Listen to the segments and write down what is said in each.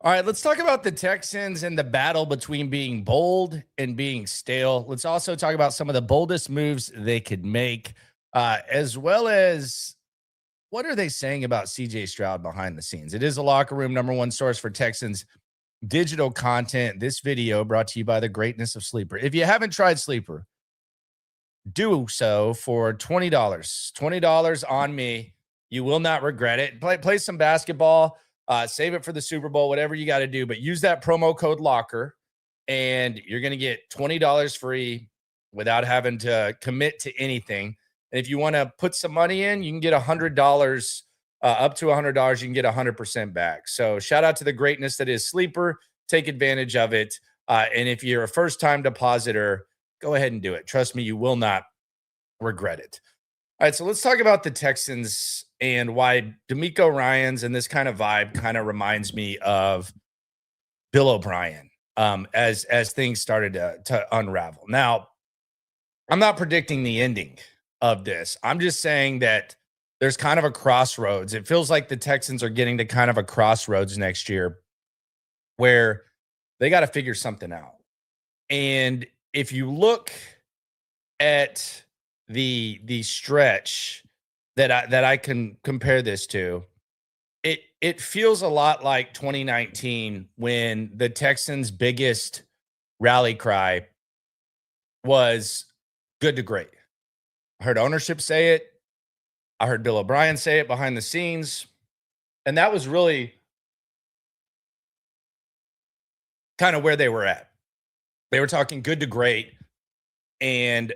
All right, let's talk about the Texans and the battle between being bold and being stale. Let's also talk about some of the boldest moves they could make, as well as what are they saying about CJ Stroud behind the scenes. It is a locker room number one source for Texans digital content. This video brought to you by the greatness of Sleeper. If you haven't tried Sleeper, do so for $20. $20 on me. You will not regret it. Play some basketball. Save it for the Super Bowl, whatever you got to do. But use that promo code LOCKER, and you're going to get $20 free without having to commit to anything. And if you want to put some money in, you can get $100, up to $100. You can get 100% back. So shout out to the greatness that is Sleeper. Take advantage of it. And if you're a first-time depositor, go ahead and do it. Trust me, you will not regret it. All right, so let's talk about the Texans and why DeMeco Ryans and this kind of vibe kind of reminds me of Bill O'Brien as things started to unravel. Now, I'm not predicting the ending of this. I'm just saying that there's kind of a crossroads. It feels like the Texans are getting to kind of a crossroads next year where they got to figure something out. And if you look at the stretch that I can compare this to, it feels a lot like 2019 when the Texans' biggest rally cry was good to great. I heard ownership say it. I heard Bill O'Brien say it behind the scenes. And that was really kind of where they were at. They were talking good to great. And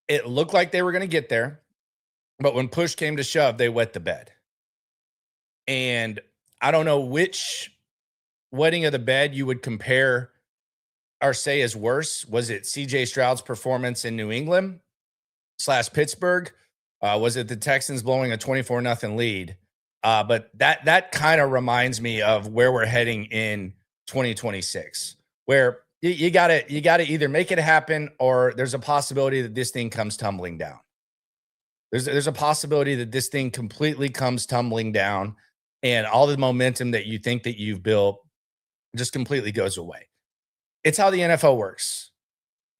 it looked like they were going to get there. But when push came to shove, they wet the bed. And I don't know which wetting of the bed you would compare or say is worse. Was it CJ Stroud's performance in New England / Pittsburgh? Was it the Texans blowing a 24-0 lead? But that kind of reminds me of where we're heading in 2026, where you gotta either make it happen or there's a possibility that this thing comes tumbling down. There's a possibility that this thing completely comes tumbling down and all the momentum that you think that you've built just completely goes away. It's how the NFL works.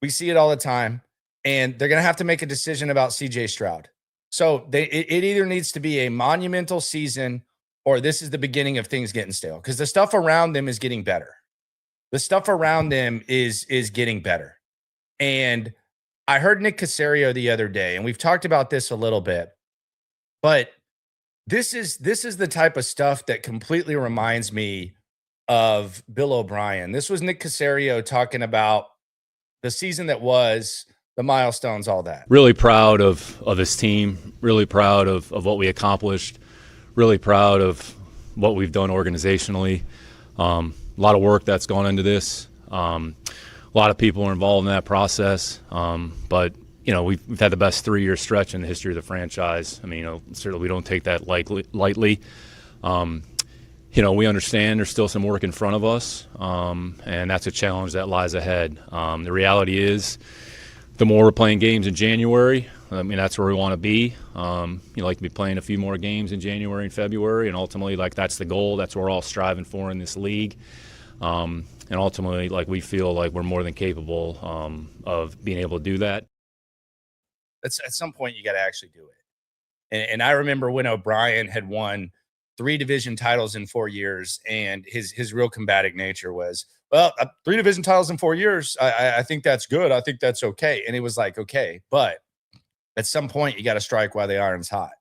We see it all the time, and they're going to have to make a decision about CJ Stroud. So it either needs to be a monumental season or this is the beginning of things getting stale because the stuff around them is getting better. The stuff around them is getting better. And I heard Nick Caserio the other day, and we've talked about this a little bit, but this is the type of stuff that completely reminds me of Bill O'Brien. This was Nick Caserio talking about the season that was, the milestones, all that. Really proud of his team, really proud of what we accomplished, really proud of what we've done organizationally. A lot of work that's gone into this. A lot of people are involved in that process, but we've had the best 3-year stretch in the history of the franchise. I mean, certainly we don't take that lightly. We understand there's still some work in front of us, and that's a challenge that lies ahead. The reality is, the more we're playing games in January, I mean, that's where we want to be. You like to be playing a few more games in January and February, and ultimately, that's the goal. That's what we're all striving for in this league. And ultimately, we feel like we're more than capable of being able to do that. At some point, you got to actually do it. And I remember when O'Brien had won 3 division titles in 4 years, and his real combative nature was, well, 3 division titles in 4 years, I think that's good. I think that's okay. And it was like, okay, but at some point, you got to strike while the iron's hot.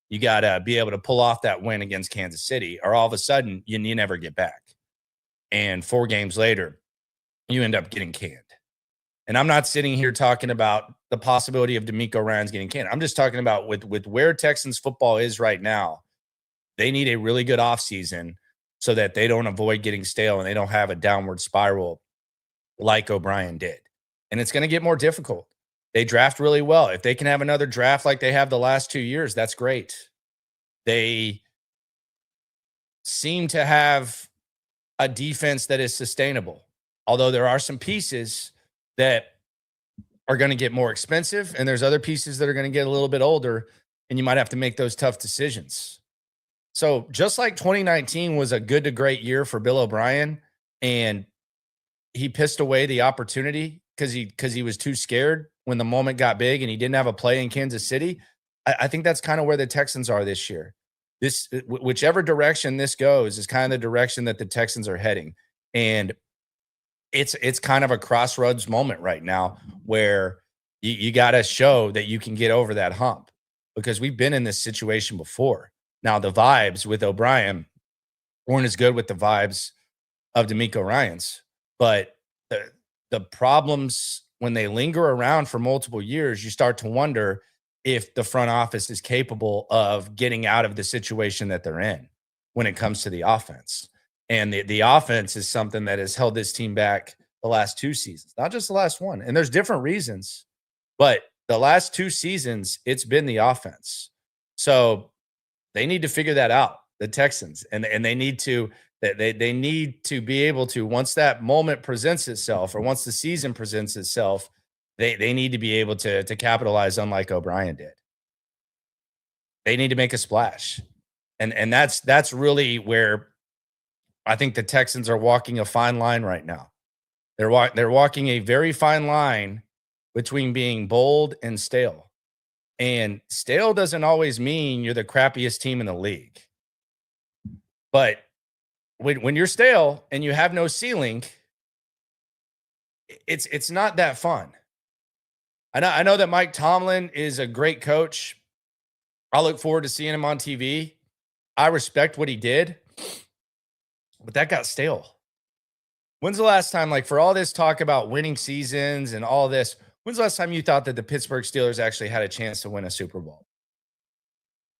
You got to be able to pull off that win against Kansas City, or all of a sudden, you never get back. And 4 games later, you end up getting canned. And I'm not sitting here talking about the possibility of DeMeco Ryans getting canned. I'm just talking about with where Texans football is right now, they need a really good offseason so that they don't avoid getting stale and they don't have a downward spiral like O'Brien did. And it's going to get more difficult. They draft really well. If they can have another draft like they have the last 2 years, that's great. They seem to have a defense that is sustainable, although there are some pieces that are going to get more expensive, and there's other pieces that are going to get a little bit older, and you might have to make those tough decisions. So just like 2019 was a good to great year for Bill O'Brien, and he pissed away the opportunity because he was too scared when the moment got big and he didn't have a play in Kansas City. I think that's kind of where the Texans are this year. Whichever direction this goes is kind of the direction that the Texans are heading. And it's kind of a crossroads moment right now where you got to show that you can get over that hump, because we've been in this situation before. Now, the vibes with O'Brien weren't as good with the vibes of DeMeco Ryans, but the problems, when they linger around for multiple years, you start to wonder if the front office is capable of getting out of the situation that they're in when it comes to the offense. And the offense is something that has held this team back the last 2 seasons, not just the last one. And there's different reasons, but the last 2 seasons, it's been the offense. So they need to figure that out, the Texans, and they need to they need to be able to, once that moment presents itself, or once the season presents itself, they need to be able to capitalize, unlike O'Brien did. They need to make a splash, and that's really where I think the Texans are walking a fine line right now. They're walking a very fine line between being bold and stale. And stale doesn't always mean you're the crappiest team in the league. But when you're stale and you have no ceiling, it's not that fun. I know that Mike Tomlin is a great coach. I look forward to seeing him on TV. I respect what he did, but that got stale. When's the last time, like, for all this talk about winning seasons and all this, when's the last time you thought that the Pittsburgh Steelers actually had a chance to win a Super Bowl?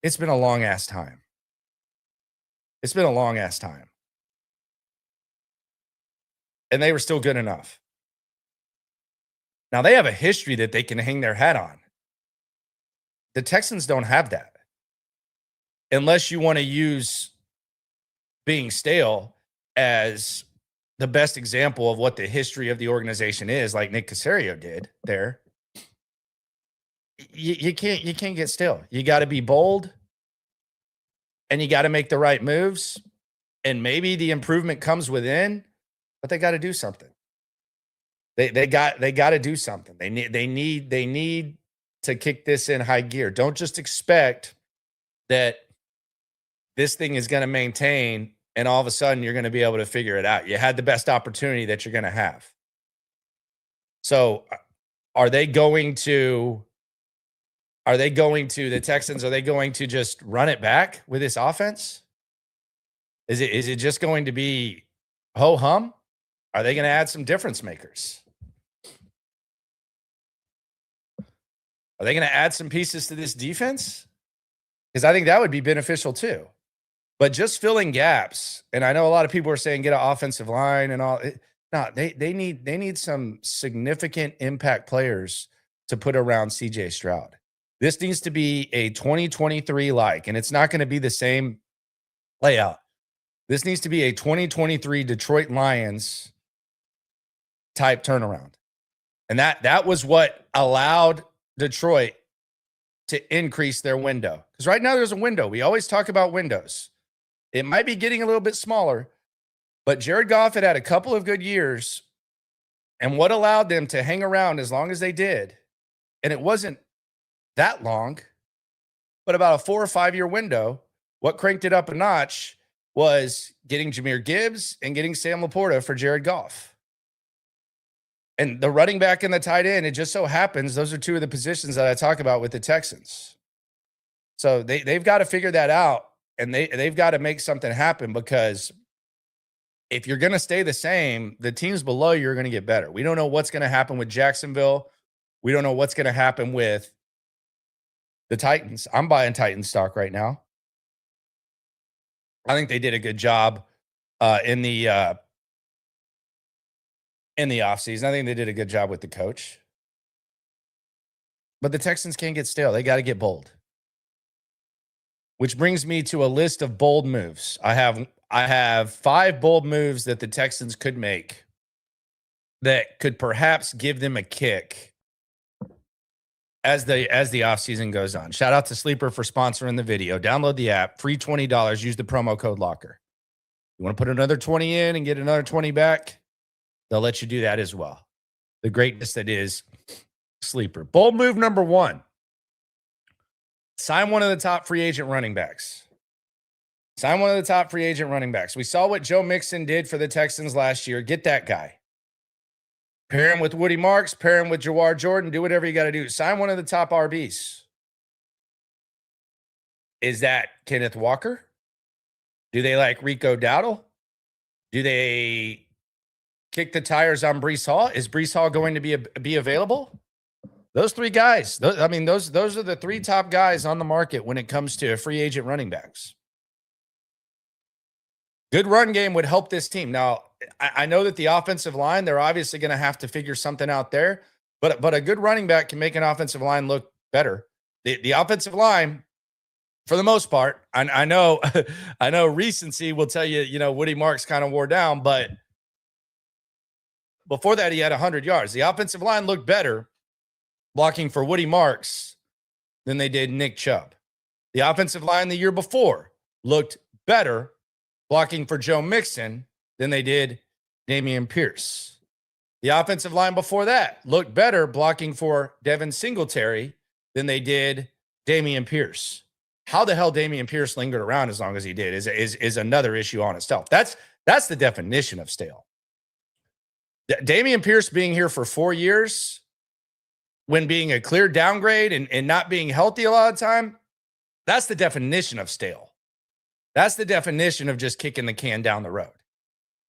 It's been a long ass time. It's been a long ass time. And they were still good enough. Now they have a history that they can hang their hat on. The Texans don't have that. Unless you want to use being stale as the best example of what the history of the organization is, like Nick Caserio did there. You can't get stale. You got to be bold, and you got to make the right moves, and maybe the improvement comes within, but they got to do something. They got to do something. They need to kick this in high gear. Don't just expect that this thing is going to maintain and all of a sudden you're going to be able to figure it out. You had the best opportunity that you're going to have. So the Texans, are they going to just run it back with this offense? Is it just going to be ho-hum? Are they going to add some difference makers? Are they going to add some pieces to this defense? Because I think that would be beneficial too. But just filling gaps, and I know a lot of people are saying get an offensive line and all. No, they need some significant impact players to put around CJ Stroud. This needs to be a 2023 like, and it's not going to be the same layout. This needs to be a 2023 Detroit Lions type turnaround. And that was what allowed Detroit to increase their window. Because right now there's a window. We always talk about windows. It might be getting a little bit smaller, but Jared Goff had a couple of good years, and what allowed them to hang around as long as they did, and it wasn't that long, but about a 4 or 5 year window, what cranked it up a notch was getting Jahmyr Gibbs and getting Sam Laporta for Jared Goff. And the running back and the tight end, it just so happens those are two of the positions that I talk about with the Texans. So they've got to figure that out, and they've got to make something happen, because if you're going to stay the same, the teams below you are going to get better. We don't know what's going to happen with Jacksonville. We don't know what's going to happen with the Titans. I'm buying Titans stock right now. I think they did a good job in the offseason. I think they did a good job with the coach. But the Texans can't get stale. They got to get bold. Which brings me to a list of bold moves. I have 5 bold moves that the Texans could make that could perhaps give them a kick as the offseason goes on. Shout out to Sleeper for sponsoring the video. Download the app, free $20. Use the promo code Locker. You want to put another 20 in and get another 20 back? They'll let you do that as well. The greatness that is Sleeper. Bold move number 1. Sign one of the top free agent running backs. Sign one of the top free agent running backs. We saw what Joe Mixon did for the Texans last year. Get that guy. Pair him with Woody Marks. Pair him with Jawar Jordan. Do whatever you got to do. Sign one of the top RBs. Is that Kenneth Walker? Do they like Rico Dowdle? Do they kick the tires on Breece Hall? Is Breece Hall going to be available? Those 3 guys. Those are the 3 top guys on the market when it comes to free agent running backs. Good run game would help this team. Now, I know that the offensive line, they're obviously going to have to figure something out there, but a good running back can make an offensive line look better. The offensive line, for the most part, I know I know recency will tell you, Woody Marks kind of wore down, but before that he had 100 yards. The offensive line looked better blocking for Woody Marks than they did Nick Chubb. The offensive line the year before looked better blocking for Joe Mixon than they did Dameon Pierce. The offensive line before that looked better blocking for Devin Singletary than they did Dameon Pierce. How the hell Dameon Pierce lingered around as long as he did is another issue on itself. That's the definition of stale. Dameon Pierce being here for 4 years when being a clear downgrade and not being healthy a lot of time, that's the definition of stale. That's the definition of just kicking the can down the road.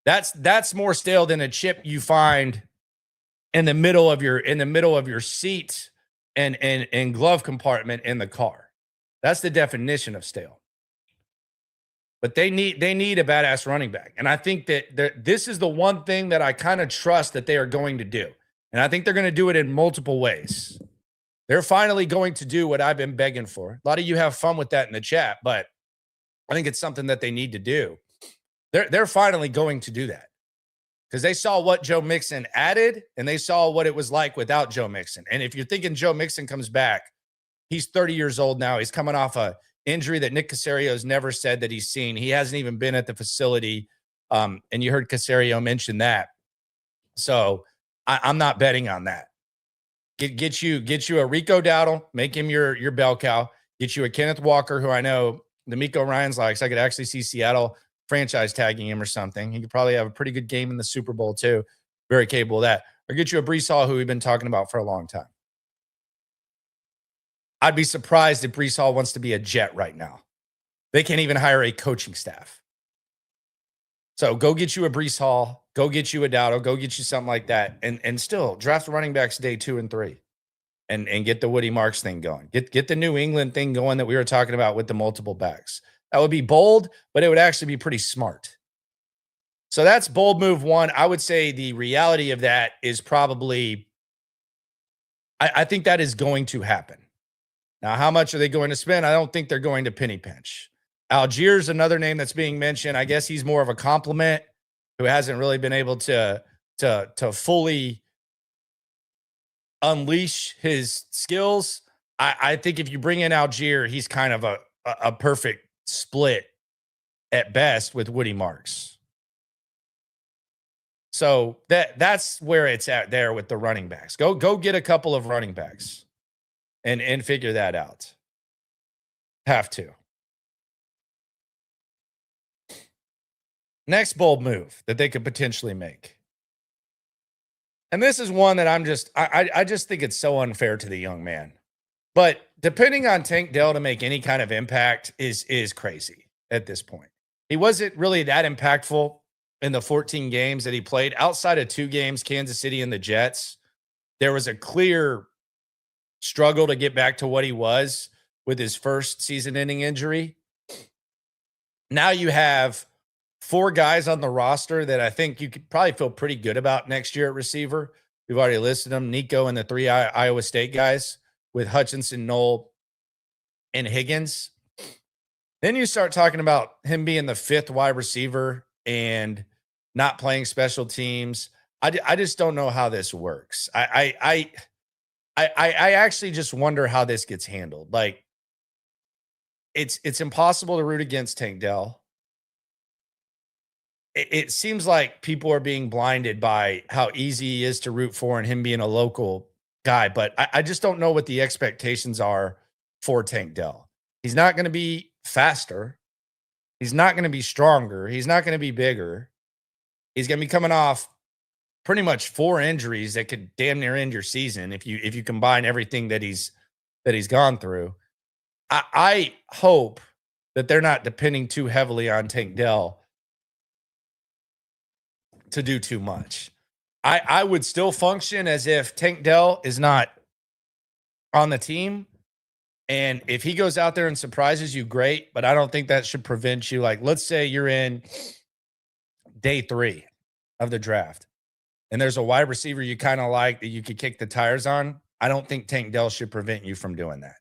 That's more stale than a chip you find in the middle of your seat and glove compartment in the car. That's the definition of stale. But they need a badass running back. And I think that this is the one thing that I kind of trust that they are going to do. And I think they're going to do it in multiple ways. They're finally going to do what I've been begging for. A lot of you have fun with that in the chat, but I think it's something that they need to do. They're finally going to do that because they saw what Joe Mixon added and they saw what it was like without Joe Mixon. And if you're thinking Joe Mixon comes back, he's 30 years old now. He's coming off a injury that Nick Caserio's never said that he's seen. He hasn't even been at the facility. And you heard Caserio mention that. So I'm not betting on that. Get you a Rico Dowdle, make him your bell cow. Get you a Kenneth Walker, who I know DeMeco Ryans likes. I could actually see Seattle franchise tagging him or something. He could probably have a pretty good game in the Super Bowl too. Very capable of that. Or get you a Breece Hall, who we've been talking about for a long time. I'd be surprised if Breece Hall wants to be a Jet right now. They can't even hire a coaching staff. So go get you a Breece Hall, go get you a Dowdle, go get you something like that, and still draft running backs day 2 and 3, and get the Woody Marks thing going. Get the New England thing going that we were talking about with the multiple backs. That would be bold, but it would actually be pretty smart. So that's bold move 1. I would say the reality of that is probably, I think that is going to happen. Now, how much are they going to spend? I don't think they're going to penny pinch. Algiers, another name that's being mentioned. I guess he's more of a compliment who hasn't really been able to fully unleash his skills. I think if you bring in Algier, he's kind of a perfect split at best with Woody Marks. So that's where it's at there with the running backs. Go get a couple of running backs and figure that out. Have to. Next bold move that they could potentially make. And this is one that I just think it's so unfair to the young man. But depending on Tank Dell to make any kind of impact is crazy at this point. He wasn't really that impactful in the 14 games that he played. Outside of 2 games, Kansas City and the Jets, there was a clear struggle to get back to what he was with his first season-ending injury. Now you have 4 guys on the roster that I think you could probably feel pretty good about next year at receiver. We've already listed them, Nico and the 3 Iowa State guys with Hutchinson, Knoll, and Higgins. Then you start talking about him being the 5th wide receiver and not playing special teams. I just don't know how this works. I I actually just wonder how this gets handled. Like, it's impossible to root against Tank Dell. It seems like people are being blinded by how easy he is to root for and him being a local guy. But I just don't know what the expectations are for Tank Dell. He's not going to be faster. He's not going to be stronger. He's not going to be bigger. He's going to be coming off pretty much 4 injuries that could damn near end your season if you combine everything that he's gone through. I hope that they're not depending too heavily on Tank Dell to do too much. I would still function as if Tank Dell is not on the team. And if he goes out there and surprises you, great. But I don't think that should prevent you. Like, let's say you're in day 3 of the draft and there's a wide receiver you kind of like that you could kick the tires on. I don't think Tank Dell should prevent you from doing that.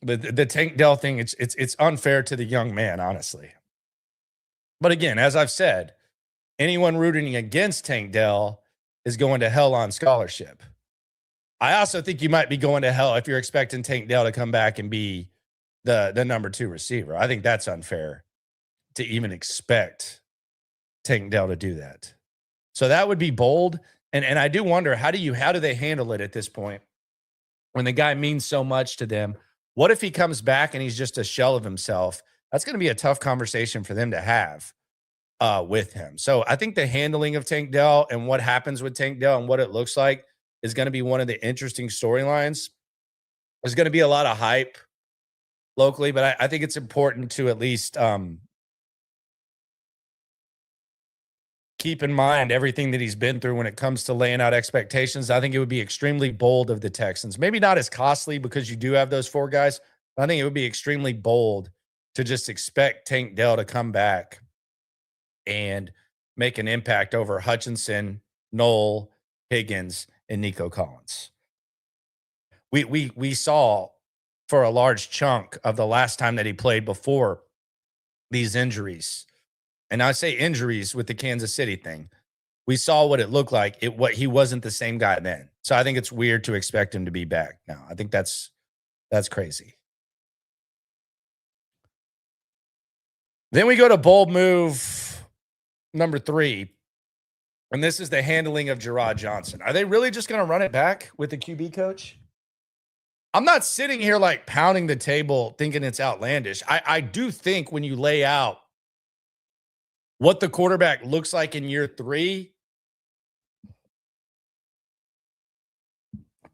The Tank Dell thing, it's unfair to the young man, honestly. But again, as I've said, anyone rooting against Tank Dell is going to hell on scholarship. I also think you might be going to hell if you're expecting Tank Dell to come back and be the number 2 receiver. I think that's unfair to even expect Tank Dell to do that. So that would be bold. And I do wonder, how do they handle it at this point when the guy means so much to them? What if he comes back and he's just a shell of himself? That's going to be a tough conversation for them to have with him. So I think the handling of Tank Dell and what happens with Tank Dell and what it looks like is going to be one of the interesting storylines. There's going to be a lot of hype locally, but I think it's important to at least keep in mind everything that he's been through when it comes to laying out expectations. I think it would be extremely bold of the Texans. Maybe not as costly because you do have those 4 guys. I think it would be extremely bold to just expect Tank Dell to come back and make an impact over Hutchinson, Knoll, Higgins, and Nico Collins. We saw for a large chunk of the last time that he played before these injuries, and I say injuries with the Kansas City thing, we saw what it looked like. He wasn't the same guy then. So I think it's weird to expect him to be back now. I think that's crazy. Then we go to bold move number 3. And this is the handling of Gerard Johnson. Are they really just going to run it back with the QB coach? I'm not sitting here like pounding the table thinking it's outlandish. I do think when you lay out what the quarterback looks like in year 3,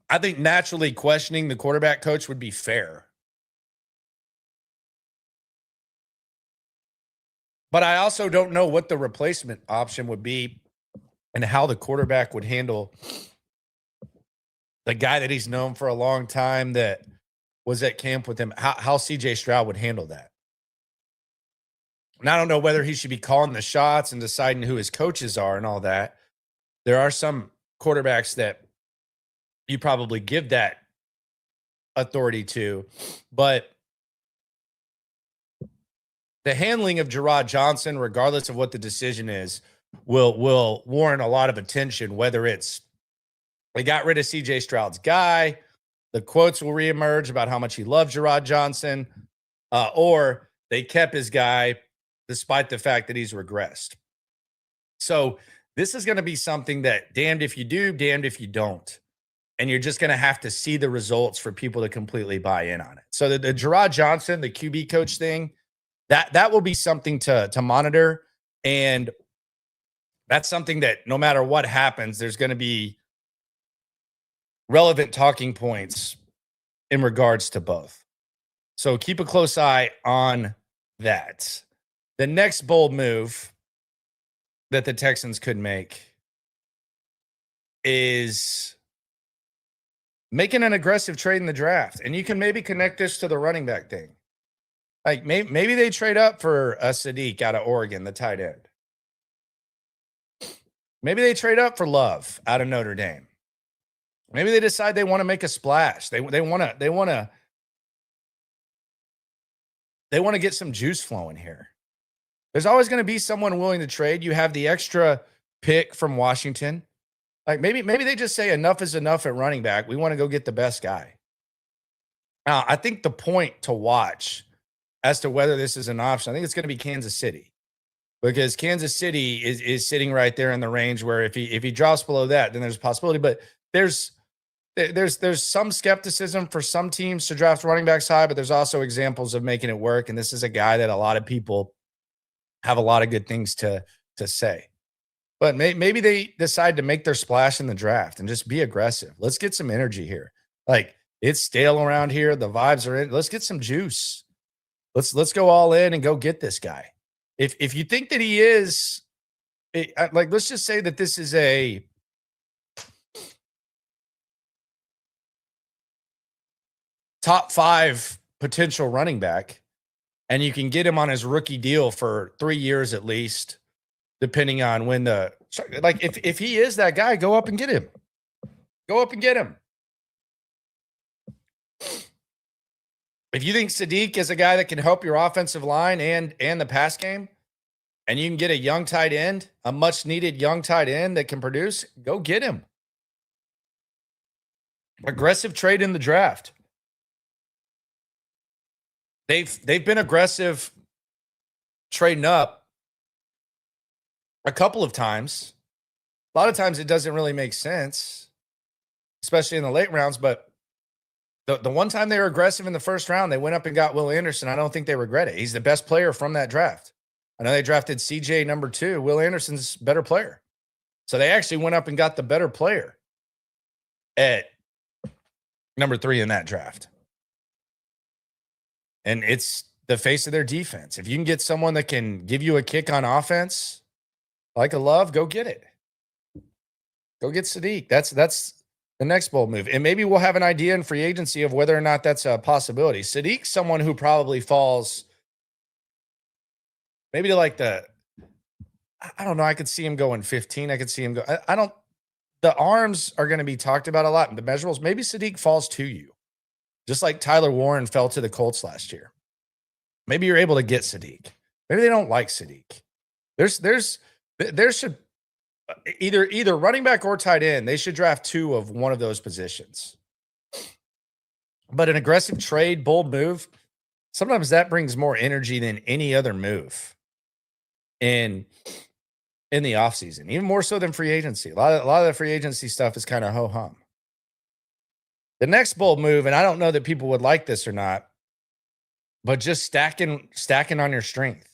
I think naturally questioning the quarterback coach would be fair. But I also don't know what the replacement option would be and how the quarterback would handle the guy that he's known for a long time that was at camp with him, how CJ Stroud would handle that. And I don't know whether he should be calling the shots and deciding who his coaches are and all that. There are some quarterbacks that you probably give that authority to, but the handling of Gerard Johnson, regardless of what the decision is, will warrant a lot of attention, whether it's they got rid of CJ Stroud's guy, the quotes will reemerge about how much he loved Gerard Johnson, or they kept his guy despite the fact that he's regressed. So this is going to be something that damned if you do, damned if you don't. And you're just going to have to see the results for people to completely buy in on it. So the Gerard Johnson, the QB coach thing, that will be something to monitor. And that's something that no matter what happens, there's going to be relevant talking points in regards to both. So keep a close eye on that. The next bold move that the Texans could make is making an aggressive trade in the draft. And you can maybe connect this to the running back thing. Like maybe they trade up for a Sadiq out of Oregon, the tight end. Maybe they trade up for Love out of Notre Dame. Maybe they decide they want to make a splash. They want to get some juice flowing here. There's always going to be someone willing to trade. You have the extra pick from Washington. Like maybe they just say enough is enough at running back. We want to go get the best guy. Now, I think the point to watch as to whether this is an option, I think it's going to be Kansas City, because Kansas City is sitting right there in the range where if he drops below that, then there's a possibility. But there's some skepticism for some teams to draft running backs high, but there's also examples of making it work. And this is a guy that a lot of people have a lot of good things to say. But maybe they decide to make their splash in the draft and just be aggressive. Let's get some energy here. Like, it's stale around here. The vibes are in. Let's get some juice. Let's go all in and go get this guy. If you think that he is, like, let's just say that this is a top 5 potential running back, and you can get him on his rookie deal for 3 years at least, depending on when if he is that guy, go up and get him. Go up and get him. If you think Sadiq is a guy that can help your offensive line and the pass game, and you can get a young tight end, a much needed young tight end that can produce, go get him. Aggressive trade in the draft. They've been aggressive trading up a couple of times. A lot of times it doesn't really make sense, especially in the late rounds. But the one time they were aggressive in the first round, they went up and got Will Anderson. I don't think they regret it. He's the best player from that draft. I know they drafted CJ number 2. Will Anderson's better player. So they actually went up and got the better player at number 3 in that draft. And it's the face of their defense. If you can get someone that can give you a kick on offense, like a Love, go get it. Go get Sadiq. That's the next bold move. And maybe we'll have an idea in free agency of whether or not that's a possibility. Sadiq's someone who probably falls maybe to like I don't know. I could see him going 15. I could see him go. The arms are going to be talked about a lot. The measurables, maybe Sadiq falls to you. Just like Tyler Warren fell to the Colts last year. Maybe you're able to get Sadiq. Maybe they don't like Sadiq. There should either running back or tight end. They should draft 2 of one of those positions. But an aggressive trade, bold move, sometimes that brings more energy than any other move in the offseason, even more so than free agency. A lot of the free agency stuff is kind of ho-hum. The next bold move, and I don't know that people would like this or not, but just stacking on your strength.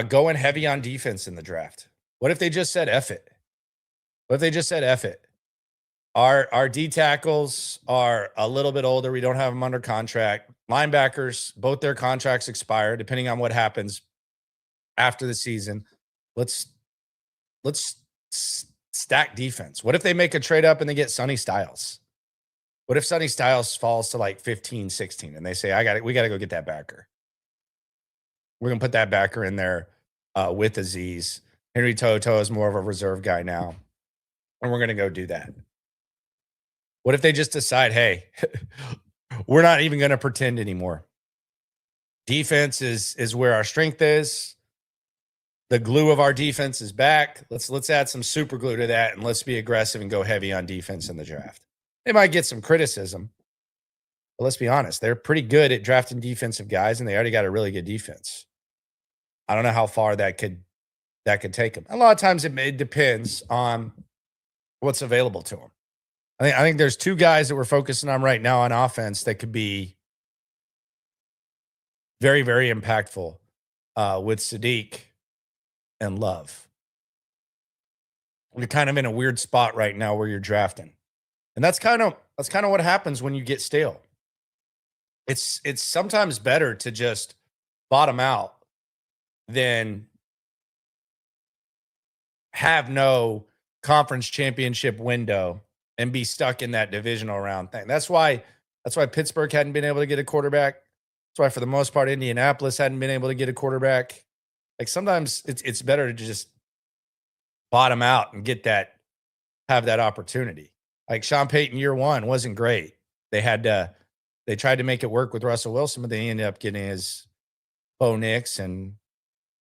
Going heavy on defense in the draft. What if they just said F it? What if they just said F it? Our D tackles are a little bit older. We don't have them under contract. Linebackers, both their contracts expire, depending on what happens after the season. Let's stack defense. What if they make a trade up and they get Sonny Styles? What if Sonny Styles falls to like 15, 16 and they say, we got to go get that backer. We're going to put that backer in there with Aziz. Henry Toto is more of a reserve guy now. And we're going to go do that. What if they just decide, hey, we're not even going to pretend anymore. Defense is where our strength is. The glue of our defense is back. Let's add some super glue to that, and let's be aggressive and go heavy on defense in the draft. They might get some criticism, but let's be honest. They're pretty good at drafting defensive guys, and they already got a really good defense. I don't know how far that could take them. A lot of times it depends on what's available to them. I think there's 2 guys that we're focusing on right now on offense that could be very, very impactful with Sadiq and Love. You're kind of in a weird spot right now where you're drafting. And that's kind of what happens when you get stale. It's sometimes better to just bottom out than have no conference championship window and be stuck in that divisional round thing. That's why Pittsburgh hadn't been able to get a quarterback. That's why for the most part Indianapolis hadn't been able to get a quarterback. Like sometimes it's better to just bottom out and have that opportunity. Like Sean Payton year 1 wasn't great. They tried to make it work with Russell Wilson, but they ended up getting his Bo Nix, and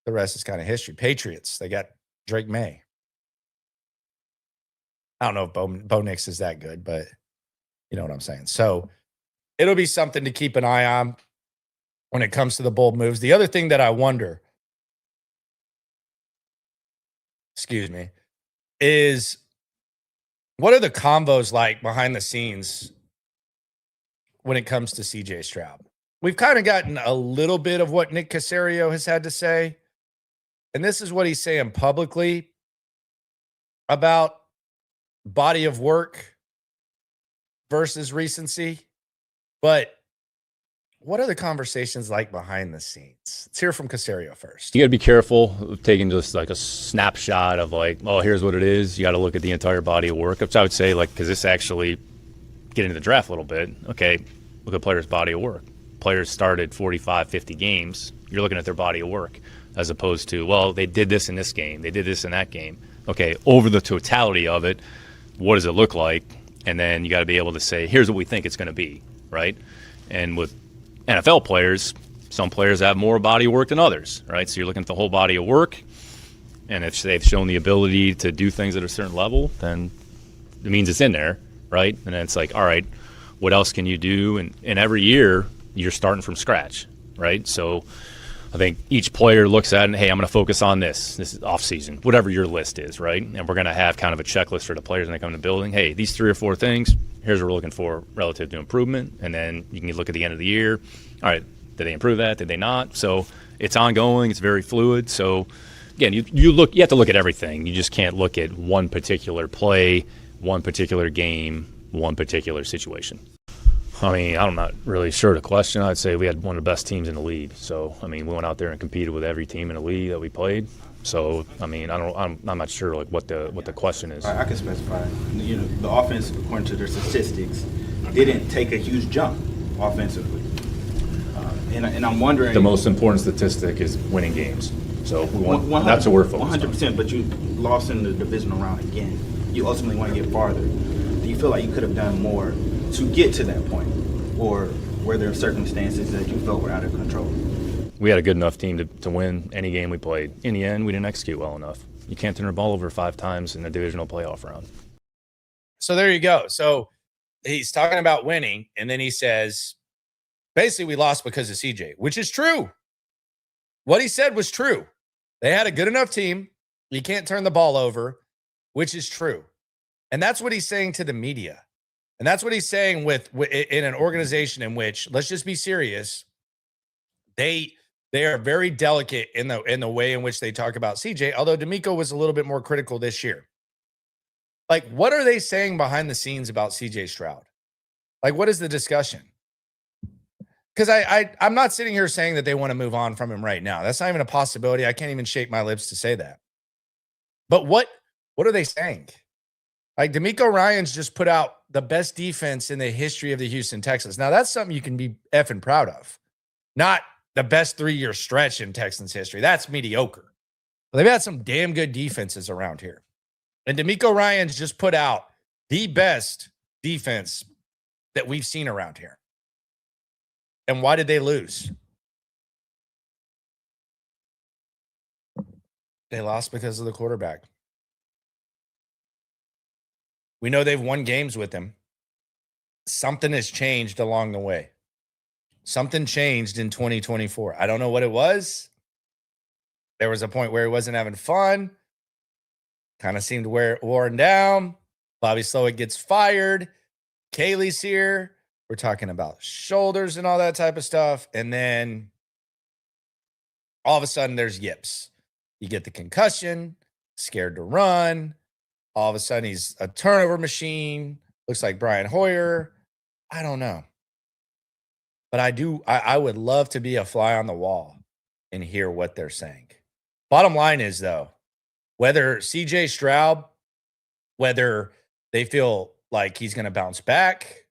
the rest is kind of history. Patriots, they got Drake May. I don't know if Bo Nix is that good, but you know what I'm saying. So it'll be something to keep an eye on when it comes to the bold moves. The other thing that I wonder, excuse me, is what are the combos like behind the scenes when it comes to CJ Stroud? We've kind of gotten a little bit of what Nick Caserio has had to say. And this is what he's saying publicly about body of work versus recency. But what are the conversations like behind the scenes? Let's hear from Caserio first. You got to be careful of taking just like a snapshot of like, oh, here's what it is. You got to look at the entire body of work, which I would say, like, because this actually get into the draft a little bit. Okay, look at players' body of work. Players started 45, 50 games. You're looking at their body of work as opposed to, well, they did this in this game. They did this in that game. Okay, over the totality of it, what does it look like? And then you got to be able to say, here's what we think it's going to be, right? And with NFL players, some players have more body of work than others, right? So you're looking at the whole body of work, and if they've shown the ability to do things at a certain level, then it means it's in there, right? And then it's like, all right, what else can you do? And every year, you're starting from scratch, right? So I think each player looks at it and, hey, I'm going to focus on this. This is offseason, whatever your list is, right? And we're going to have kind of a checklist for the players when they come in the building. Hey, these 3 or 4 things, here's what we're looking for relative to improvement. And then you can look at the end of the year. All right, did they improve that? Did they not? So it's ongoing. It's very fluid. So, again, you have to look at everything. You just can't look at one particular play, one particular game, one particular situation. I mean, I'm not really sure the question. I'd say we had one of the best teams in the league. So, I mean, we went out there and competed with every team in the league that we played. So, I mean, I'm not sure like what the question is. I can specify. You know, the offense, according to their statistics, didn't take a huge jump offensively. And I'm wondering. The most important statistic is winning games. So that's what we're focused on. 100%. But you lost in the divisional round again. You ultimately want to get farther. Do you feel like you could have done more to get to that point, or were there circumstances that you felt were out of control? We had a good enough team to win any game we played. In the end, we didn't execute well enough. You can't turn the ball over 5 times in a divisional playoff round. So there you go. So he's talking about winning, and then he says, basically, we lost because of CJ, which is true. What he said was true. They had a good enough team. You can't turn the ball over, which is true. And that's what he's saying to the media. And that's what he's saying with in an organization in which, let's just be serious, they are very delicate in the way in which they talk about CJ, although DeMeco was a little bit more critical this year. Like, what are they saying behind the scenes about CJ Stroud? Like, what is the discussion? Because I'm not sitting here saying that they want to move on from him right now. That's not even a possibility. I can't even shake my lips to say that. But what are they saying? Like, DeMeco Ryans just put out the best defense in the history of the Houston Texans. Now, that's something you can be effing proud of. Not the best 3-year stretch in Texans history. That's mediocre. They've had some damn good defenses around here. And DeMeco Ryans just put out the best defense that we've seen around here. And why did they lose? They lost because of the quarterback. We know they've won games with him. Something has changed along the way. Something changed in 2024. I don't know what it was. There was a point where he wasn't having fun. Kind of seemed worn down. Bobby Slowick gets fired. Kaylee's here. We're talking about shoulders and all that type of stuff. And then all of a sudden there's yips. You get the concussion, scared to run. All of a sudden he's a turnover machine. Looks like Brian Hoyer. I don't know. But I would love to be a fly on the wall and hear what they're saying. Bottom line is, though, whether CJ Stroud, whether they feel like he's going to bounce back,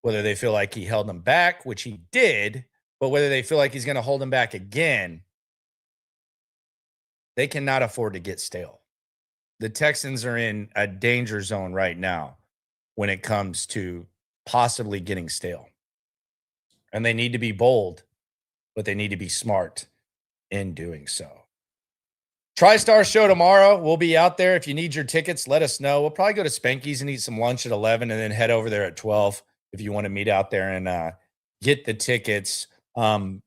whether they feel like he held them back, which he did, but whether they feel like he's going to hold them back again, they cannot afford to get stale. The Texans are in a danger zone right now when it comes to possibly getting stale. And they need to be bold, but they need to be smart in doing so. TriStar show tomorrow. We'll be out there. If you need your tickets, let us know. We'll probably go to Spanky's and eat some lunch at 11 and then head over there at 12 if you want to meet out there and get the tickets. Going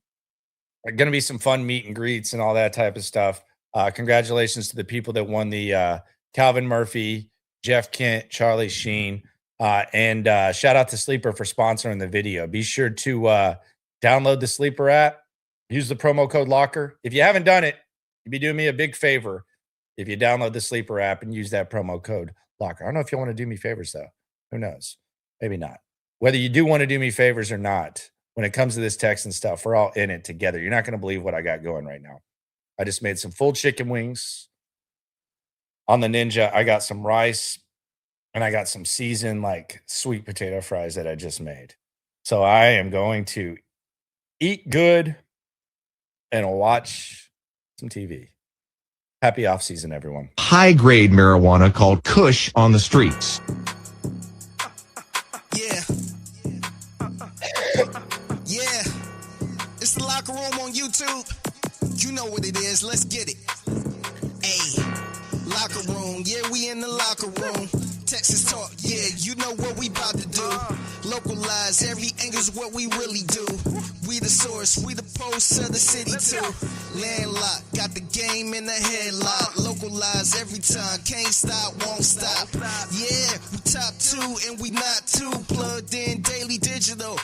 to be some fun meet and greets and all that type of stuff. Congratulations to the people that won the Calvin Murphy, Jeff Kent, Charlie Sheen, and shout out to Sleeper for sponsoring the video. Be sure to download the Sleeper app. Use the promo code LOCKER. If you haven't done it, you'd be doing me a big favor if you download the Sleeper app and use that promo code LOCKER. I don't know if you want to do me favors, though. Who knows? Maybe not. Whether you do want to do me favors or not, when it comes to this Texan stuff, we're all in it together. You're not going to believe what I got going right now. I just made some full chicken wings on the Ninja. I got some rice, and I got some seasoned, like, sweet potato fries that I just made. So I am going to eat good and watch some TV. Happy off season, everyone. High-grade marijuana called Kush on the streets. Yeah. Yeah. It's the Locker Room on YouTube. You know what it is. Let's get it. Hey. Locker Room. Yeah, we in the locker room. Texas talk. Yeah, you know what we about to do. Localize every angle's what we really do. We the source, we the pulse of the city too. Landlocked, got the game in the headlock. Localize every time, can't stop, won't stop. Yeah, we top 2 and we not too. Plugged in daily digital